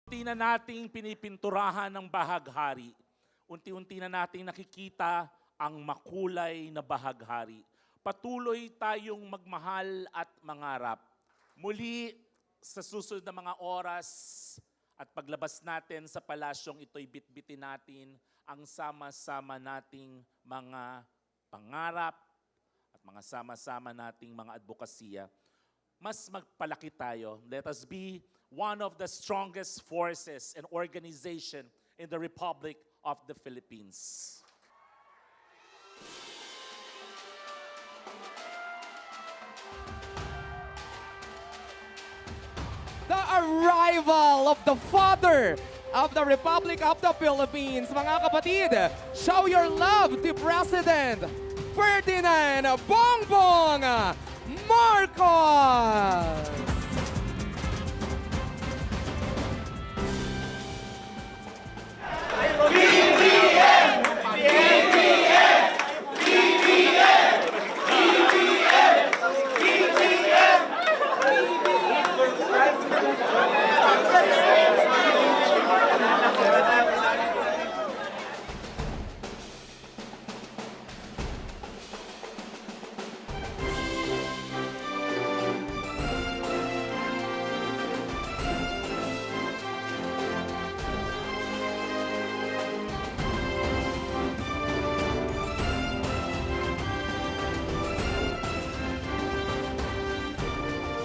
Unti na nating pinipinturahan ng bahaghari. Unti-unti na nating nakikita ang makulay na bahaghari. Patuloy tayong magmahal at mangarap. Muli, sa susunod na mga oras at paglabas natin sa palasyong ito'y bitbitin natin ang sama-sama nating mga pangarap at mga sama-sama nating mga advokasya. Mas magpalaki tayo. Let us be one of the strongest forces and organization in the Republic of the Philippines. The arrival of the father of the Republic of the Philippines. Mga kapatid, show your love to President Ferdinand Bongbong Marcos!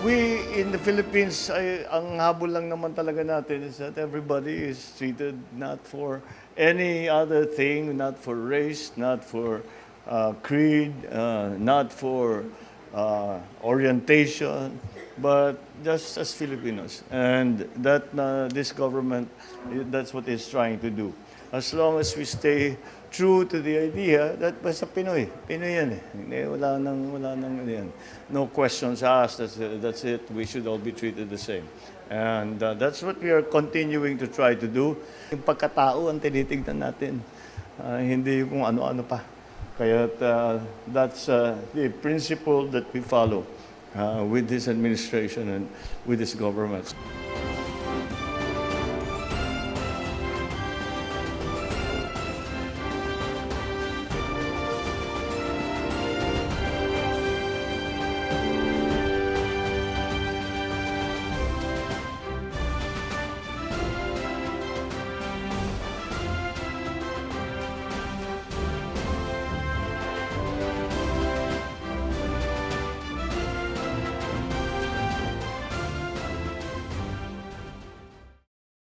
We in the Philippines, ang habol lang naman talaga natin is that everybody is treated not for any other thing, not for race, not for creed, not for orientation, but just as Filipinos. And that this government, that's what it's trying to do. As long as we stay true to the idea that basta Pinoy. Pinoy yan eh. Wala nang yan. No questions asked. That's it. We should all be treated the same. And that's what we are continuing to try to do. Yung pagkatao ang tinitignan natin. Hindi kung ano-ano pa. Kaya that's the principle that we follow with this administration and with this government.